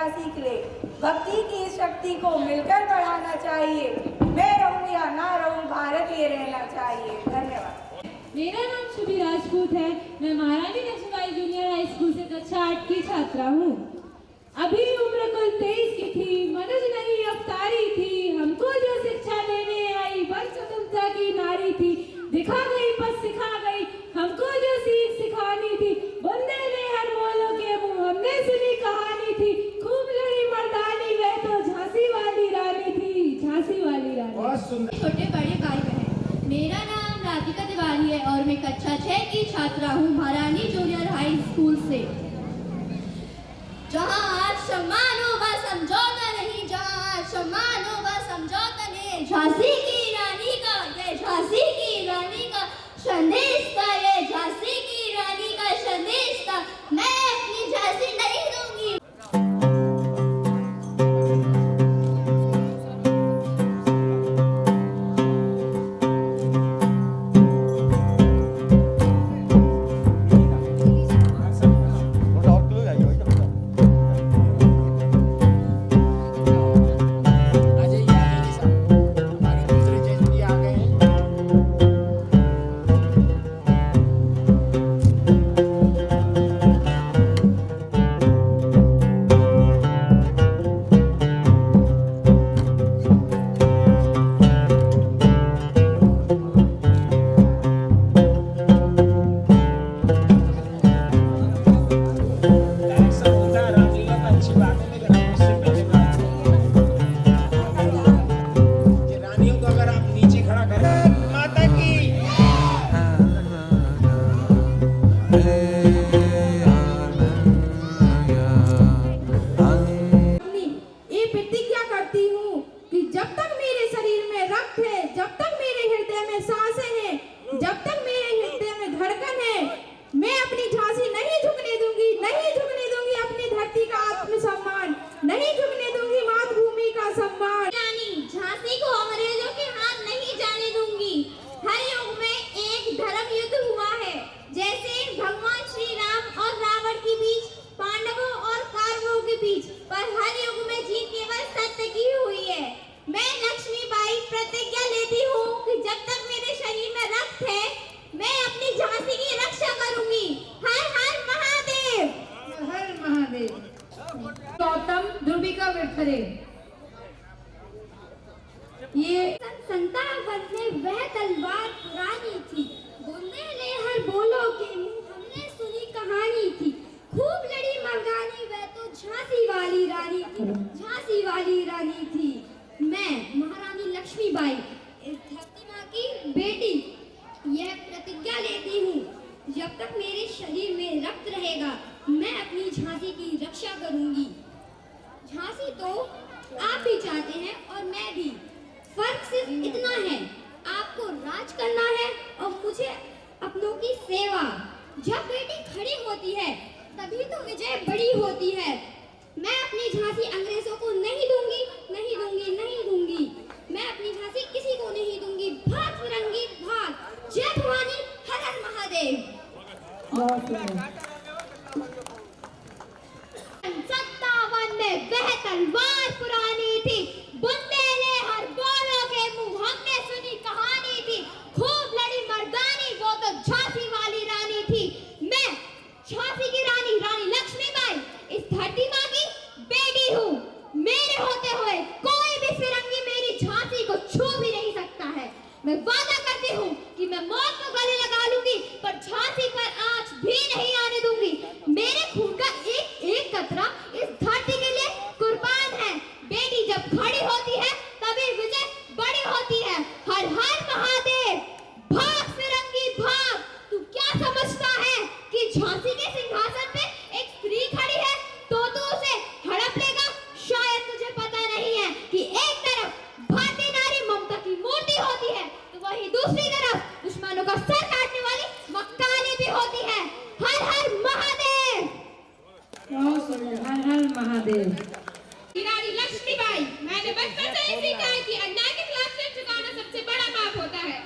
बेटा सीख ले। भक्ति की इस शक्ति को मिलकर बढ़ाना चाहिए। मैं रहूं या ना रहूं, भारतीय रहना चाहिए। धन्यवाद। मेरा नाम शुभी राजपूत है। मैं महारानी लक्ष्मीबाई जूनियर हाई स्कूल से कक्षा 8 की छात्रा हूँ। अभी उम्र कुल 23 की थी, मनुज नहीं अवतारी थी, हमको जो शिक्षा देने आई वंश स्वतंत्रता की नारी थी। दिखा गई पथ सिखा गई, हमको जो सीख सिखानी थी, बुंदेलहर बोलो के मुँह हमने सुनी कहानी थी। खूब लड़ी मर्दानी वह तो झांसी वाली रानी थी, झांसी वाली रानी। छोटे बड़े भाई बहन, मेरा नाम राधिका तिवारी है और मैं कक्षा 6 की छात्रा हूँ महारानी जूनियर हाई स्कूल से। जहाँ आज सम्मान हो वह समझौता नहीं, जहाँ आज सम्मान हो वह समझौता नहीं। झांसी की रानी का ये झांसी की रानी का संदेश था, ये झांसी की रानी का संदेश था। मैं अपनी झांसी नहीं दूंगी। ये संतावन में वह तलवार पुरानी थी, बुंदेलहर बोलो के मुंह हमने सुनी कहानी थी। खूब लड़ी मर्दानी वह तो झांसी वाली रानी थी, झांसी वाली रानी थी। मैं महारानी लक्ष्मीबाई इस धरती माँ की बेटी यह प्रतिज्ञा लेती हूँ, जब तक मेरे शरीर में रक्त रहेगा मैं अपनी झांसी की रक्षा करूंगी। झांसी तो आप भी चाहते हैं और मैं भी, फर्क सिर्फ इतना है, आपको राज करना है और मुझे अपनों की सेवा। जब बेटी खड़ी होती है तभी तो विजय बड़ी होती है। मैं अपनी झांसी अंग्रेजों को नहीं दूंगी, नहीं दूंगी, नहीं दूंगी। मैं अपनी झांसी किसी को नहीं दूंगी। भाग फिरंगी भाग। जय भवानी, हर हर महादेव। 57 में वह तलवार पुरानी थी, बुंदेलहर बोलो के मुंह हमने सुनी कहानी थी। खूब लड़ी मर्दानी वो तो झांसी वाली रानी थी। मैं झांसी की रानी, रानी लक्ष्मीबाई इस धरती माँ की बेटी हूँ। मेरे होते हुए कोई भी फिरंगी मेरी झांसी को छू भी नहीं सकता है। मैं वादा करती हूँ कि मैं मौत को गले लगा लूंगी पर झांसी पर आंच भी नहीं आने दूंगी। मेरे खून का एक एक कतरा इस धरती के लिए कुर्बान है। बेटी जब खड़ी होती है तभी विजय बड़ी होती है। हर हर महादेव। भाग फिरंगी भाग। तू क्या समझता है कि झांसी के सिंहासन पे एक स्त्री खड़ी है तो तू उसे हड़प लेगा? शायद तुझे पता नहीं है कि एक तरफ भारतीय नारी ममता की मूर्ति होती है तो वहीं दूसरी तरफ दुश्मनों का सर काटने वाली मां काली भी होती है। हर हर महादेव। हर हर महादेव। रानी लक्ष्मीबाई, मैंने बचपन से ही सीखा है कि अन्याय के खिलाफ सिर झुकाना सबसे बड़ा पाप होता है।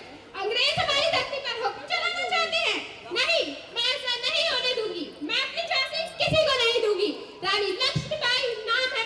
अंग्रेज हमारी धरती पर हुक्म चलाना चाहते हैं। नहीं, मैं ऐसा नहीं होने दूंगी। मैं अपनी झांसी किसी को नहीं दूंगी। रानी लक्ष्मीबाई नाम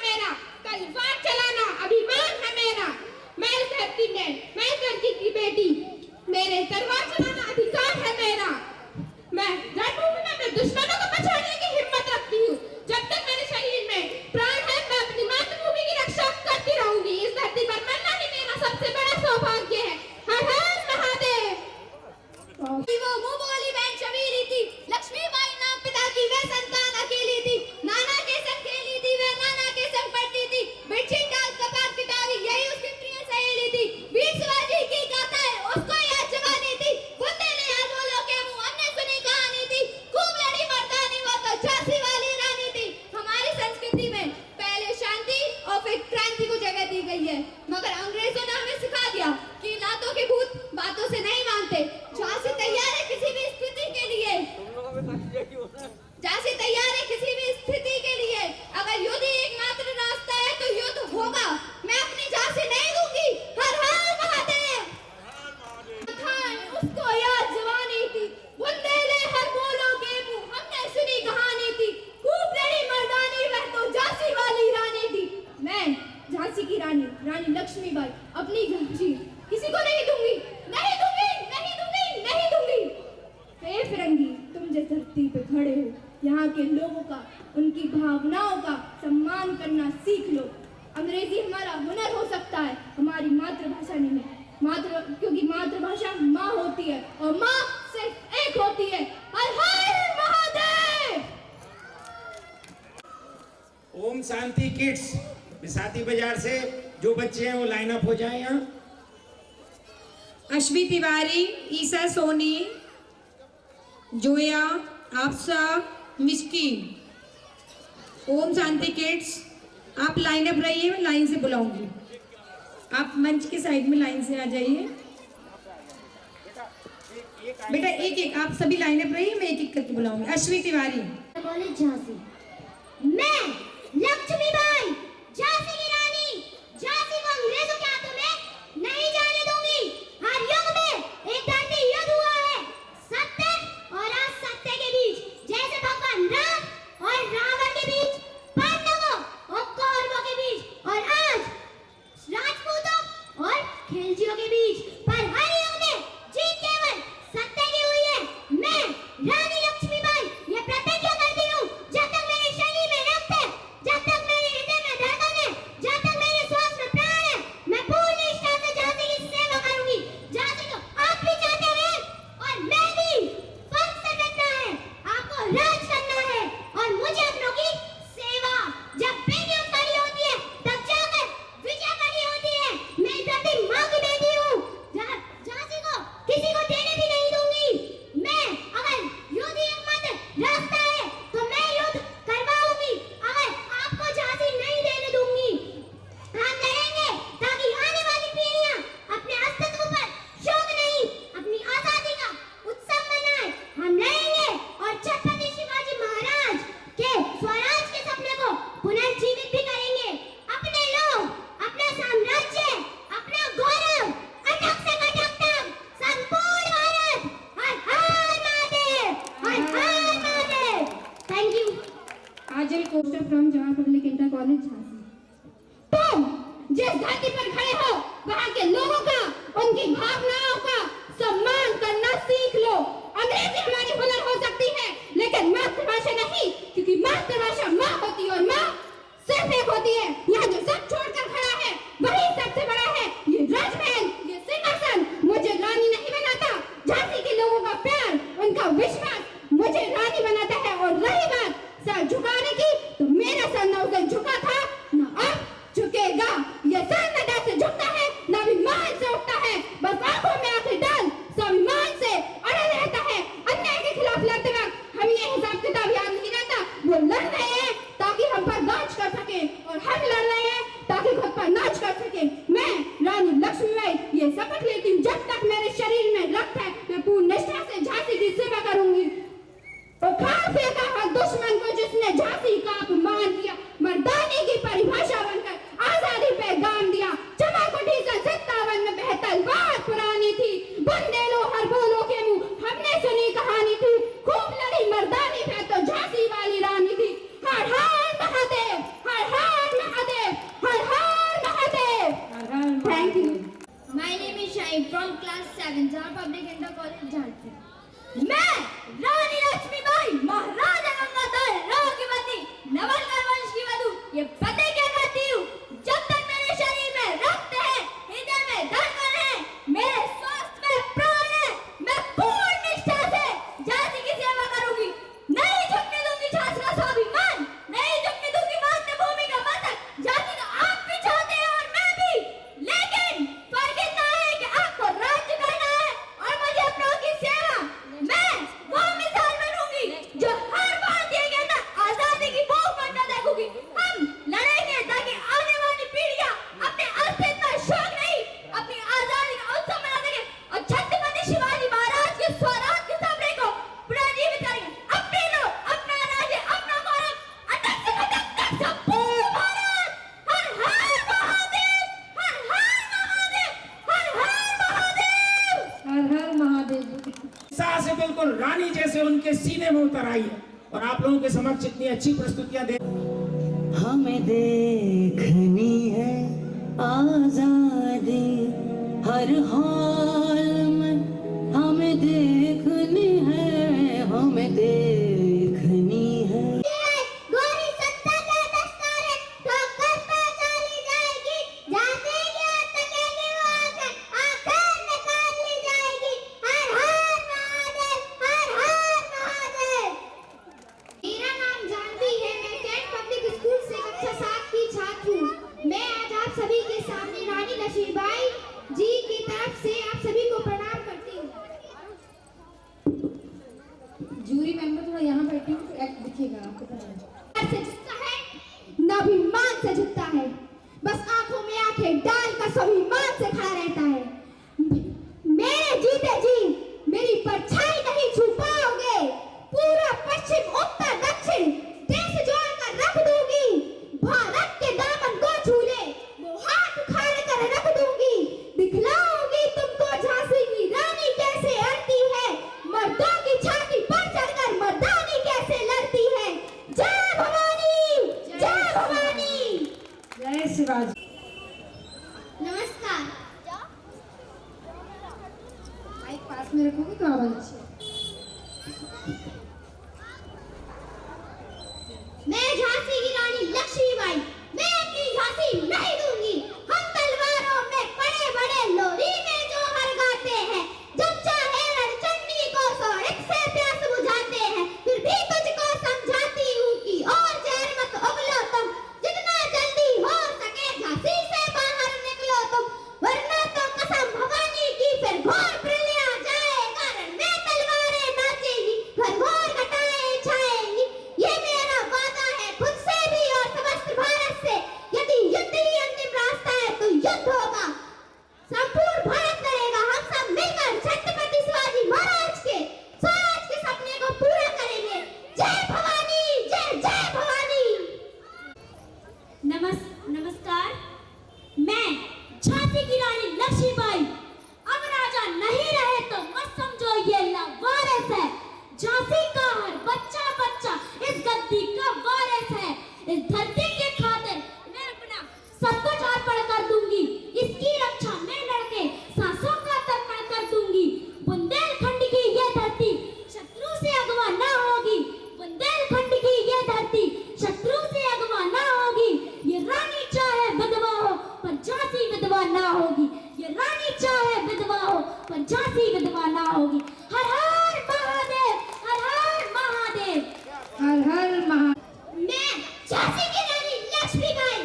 उनकी भावनाओं का सम्मान करना सीख लो। अंग्रेजी हमारा हुनर हो सकता है, हमारी मातृभाषा नहीं है। क्योंकि मातृभाषा माँ होती है और माँ सिर्फ एक होती है। हर हर महादेव। ओम शांति किड्स बिसाती बाजार से जो बच्चे हैं वो लाइन अप हो जाए यहाँ। अश्वी तिवारी, ईसा सोनी, जोया, आपसा, मिस्की। ओम शांति किड्स, आप लाइन अप रहिए, मैं लाइन से बुलाऊंगी। आप मंच के साइड में लाइन से आ जाइए। बेटा एक एक आप सभी लाइन अप रहिए, मैं एक एक करके बुलाऊंगी। अश्वी तिवारी। कॉलेज झांसी। मैं लक्ष्मीबाई, झांसी की रानी, झांसी को अंग्रेजों के हाथों में नहीं जाने दूंगी। हर युग में एक धरती युद्ध हुआ है, सत्य और असत्य के बीच, जैसे भगवान राम और रावण के बीच, पांडवों और कौरवों के बीच, और आज राजपूतों और खिलजियों के बीच। पर हर युग में जीत केवल सत्य की हुई है। मैं रानी लक्ष्मीबाई ये प्रतिज्ञा करती हूँ, जब तक मेरे शरीर में रक्त है, जब तक मेरे हृदय में धड़कन है, जब तक मेरे श्वास में प्राण है, मैं पूर्ण निष्ठा से झांसी की सेवा करूंगी। झांसी को आप भी चाहते हैं और मैं भी। फर्क से डरना है, आपको राज करना है और मुझे अपनों की सेवा। जब बेटियां खड़ी होती है तब जाकर विजय खड़ी होती है। मैं धरती माँ की बेटी हूँ, झांसी को किसी को देने भी नहीं दूंगी। मैं अगर युद्ध एकमात्र रास्ता है तो मैं युद्ध करवाऊंगी। अगर आपको झांसी नहीं देने दूंगी, हम लड़ेंगे ताकि आने वाली पीढ़ियां अपने अस्तित्व पर शोक नहीं, अपनी आजादी का उत्सव मनाए। हम लड़ेंगे और छत्रपति शिवाजी महाराज के स्वराज के सपने को पुनर्जीवित भी करेंगे। अपने लोग, अपना साम्राज्य, अपना गौरव, अटक से कटक तक संपूर्ण भारत। हर हर महादेव, हर हर महादेव। Thank you. आजल कोस्टर from Jawahar public inter college Jhansi. तुम जिस धरती पर खड़े हो, वहाँ के लोगों का, उनकी भावनाओं का सम्मान करना सीख लो। अंग्रेजी हमारी हुनर हो सकती है, लेकिन मातृभाषा नहीं, क्योंकि मातृभाषा माँ होती है और माँ सिर्फ एक होती है। यहाँ जो सब छोड़कर खड़ा है वही सबसे बड़ा है। ये राजमहल, ये सिंहासन मुझे रानी नहीं बनाता। झांसी के लोगों का प्यार, उनका विश्वास मुझे रानी बनाता है। और रही बात सर झुकाने की, तो मेरा सर न उसे झुका था न अब झुकेगा। ये सर न डर से झुकता है न अभिमान से उठता है, बस आंखों में आंखें डाल स्वाभिमान से अड़े रहता है। अन्याय के खिलाफ लड़ते वक्त हमें ये हिसाब किताब याद नहीं रहता। वो लड़ रहे हैं ताकि हम पर नाच कर सके, और हम लड़ रहे हैं ताकि खुद पर नाच कर सके। मैं रानी लक्ष्मीबाई ये शपथ लेती हूँ, जब तक मेरे शरीर में रक्त है, मैं पूर्ण निष्ठा से झांसी की सेवा करूंगी। उखाड़ फेंका हर दुश्मन को जिसने झांसी का अपमान किया, मर्दानी की परिभाषा बनकर आजादी पैगाम दिया। जमा कुटी सन 57 में बेहतर बात पुरानी थी, बुंदेलो हर बोलो के मुंह हमने सुनी कहानी थी। खूब लड़ी मर्दानी पे तो झांसी वाली रानी थी। हर हर महादेव, हर हर महादेव, हर हर Mahadev. Thank you. My name is Shahid from class 7, Jawahar Public Inter College, Jhansi. मैं रानी लक्ष्मीबाई महाराजा गंगाधर राव की पत्नी, नवलखा वंश की वधू, ये प्रतिज्ञा करती हूँ, जब तक मेरे शरीर में रक्त है, हृदय में धड़कन है, मेरे स्वास्थ्य में प्राण है, मैं पूर्ण निष्ठा से झांसी की सेवा करूंगी। नहीं झुकने दूंगी झांसी का स्वाभिमान, नहीं झुकने दूंगी मातृभूमि का मस्तक। झांसी का आप भी चाहते हैं और मैं भी, लेकिन फर्क इतना है कि आपको राज्य करना है और मुझे अपनों की सेवा। मैं वो मिसाल बनूंगी जो हर भारतीय के अंदर आजादी की भूख बनना देखूंगी। हम लड़ेंगे ताकि आने वाली पीढ़ियां अपने अस्तित्व का शौक नहीं, अपनी आजादी का उत्सव मना सके और छत्रपति शिवाजी महाराज के स्वराज के सपने को पुनर्जीवित करेंगे। अपने लोग, अपना राज्य, अपना गौरव, अटक से कटक तक संपूर्ण भारत। हर हर महादेव, हर हर महादेव, हर हर महादेव। हर हर महादेव। उत्साह से बिल्कुल रानी जैसे उनके सीने में उतर आई है और आप लोगों के समक्ष इतनी अच्छी प्रस्तुतियां दे। हमें देखनी है आजादी हर हाल में, हमें देखनी है, हमें देखनी है। से झुकता है, बस आंखों में आंखें डालकर स्वाभिमान से खड़ा रहता है। मेरे जीते जी मेरी परछाई नहीं छू पाओगे, पूरा पश्चिम उत्तर दक्षिण देश जोड़कर रख दूंगी, भारत के दामन को छू ले वो हाथ उखाड़ कर रख दूंगी, दिखलाऊंगी तुमको झांसी की रानी कैसे अड़ती है, मर्दों की छाती पर चढ़कर मर्दानी कैसे लड़ती है। जय भवानी, जय भवानी। जय शिवाजी। नमस्कार। माइक पास में रखोगे तो आवाज अच्छी है। मैं झांसी की रानी लक्ष्मीबाई, मैं अपनी झांसी नहीं दूंगी। हम तलवारों में बड़े बड़े लोरी में जोहर गाते हैं, जब चाहे रणचंडी को सड़क से प्यास बुझाते हैं, फिर भी तुझको समझाती हूँ कि और जहर मत उगलो तुम, जितना जल्दी हो सके झांसी से बाहर निकलो तुम, वरना तो कसम भवानी की फिर घोर प्रलय आ जाएगा, रण में तलवारें नाचेगी, घनघोर घटाएं छाएंगी। ये मेरा वादा है खुद से भी और समस्त भारत से, यदि युद्ध ही अंतिम रास्ता है तो युद्ध होगा, संपूर्ण भारत करेगा, हम सब मिलकर छत्रपति शिवाजी महाराज के स्वराज के सपने को पूरा करेंगे। जय भवानी, जय जय भवानी। नमस्कार, मैं झांसी की रानी लक्ष्मीबाई। अब राजा नहीं रहे तो मत समझो ये लावारिस है, झांसी का हर बच्चा बच्चा इस गद्दी का वारिस है, इस धरती के खातिर मैं अपना सब कुछ अर्पण कर दूंगी, इसकी रक्षा मैं लड़के सांसों का तर्पण कर दूंगी। बुंदेलखंड की ये धरती शत्रु से अगवा ना होगी, बुंदेलखंड की ये धरती शत्रु से अगवा ना होगी। ये रानी चाहे विधवा हो पर झांसी विधवा ना होगी, ये रानी चाहे विधवा हो पर झांसी विधवा ना होगी। हर हर महादेव, हर हर महादेव, हर हर महा। मैं झांसी की रानी लक्ष्मीबाई,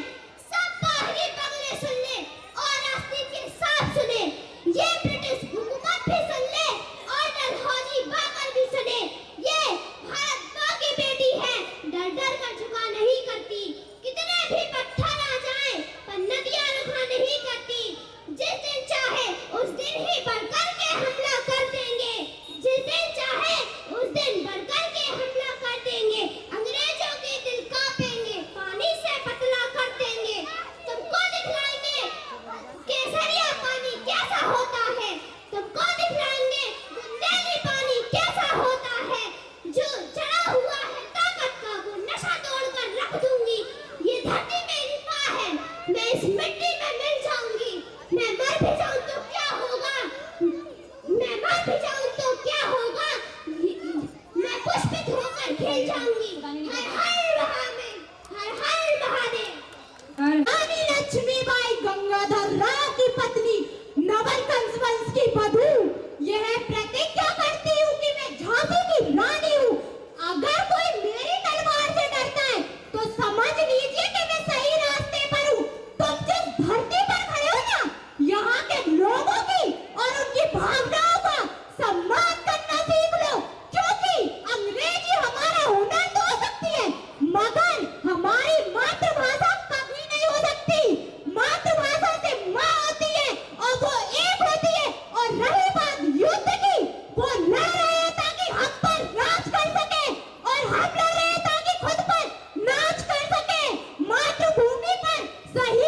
सब बाहरी बगले सुन ले और आस्तीन के साथ सुने, ये ब्रिटिश हुकूमत भी सुन ले और डलहौजी बाबर भी सुने, ये भारत माँ की बेटी है, डर डर कर झुका नहीं करती, कितने भी पत्थर आ जाए पर नदियाँ रुखा नहीं करती, जिस दिन चाहे उस दिन ही बढ़ करके हमला कर देंगे, जिस दिन चाहे उस दिन बढ़ करके हमला कर देंगे, अंग्रेजों के दिल कांपेंगे, पानी से पतला कर देंगे, तुमको दिखलाएंगे केसरिया पानी कैसा होता है, तुमको दिखलाएंगे बुंदेली पानी कैसा होता है, जो चढ़ा हुआ है ताकत का वो नशा तोड़कर रख दूंगी। ये धरती मेरी माँ है, मैं इस मिट्टी में मिल जाऊंगी, मैं मर भी जाऊं तो क्या होगा, मैं मर भी जाऊं तो क्या होगा, मैं पुष्पित होकर खिल जाऊंगी। हर हर महादेव, हर हर महादेव। रानी लक्ष्मीबाई गंगाधर राव की पत्नी, नवल कंस वंश की बधू, यह प्रतिज्ञा करती हूँ कि मैं झांसी की रानी हूँ। अगर कोई मेरी तलवार से डरता है तो समझ लीजिए कि मैं सही रास्ते पर हूँ। तुम जिस धरती पर खड़े हो ना, यहाँ के लोगों की और उनकी भावनाओं का सम्मान करना सीख लो, क्योंकि अंग्रेजी हमारा हुनर तो हो सकती है मगर हमारी मातृभाषा कभी नहीं हो सकती। मातृभाषा से माँ होती है और वो एक होती है, और रही बात युद्ध की, वो लड़ रहे हैं ताकि हम पर राज कर सके और हम लड़ रहे हैं ताकि खुद पर नाच कर सके। मातृभूमि पर सही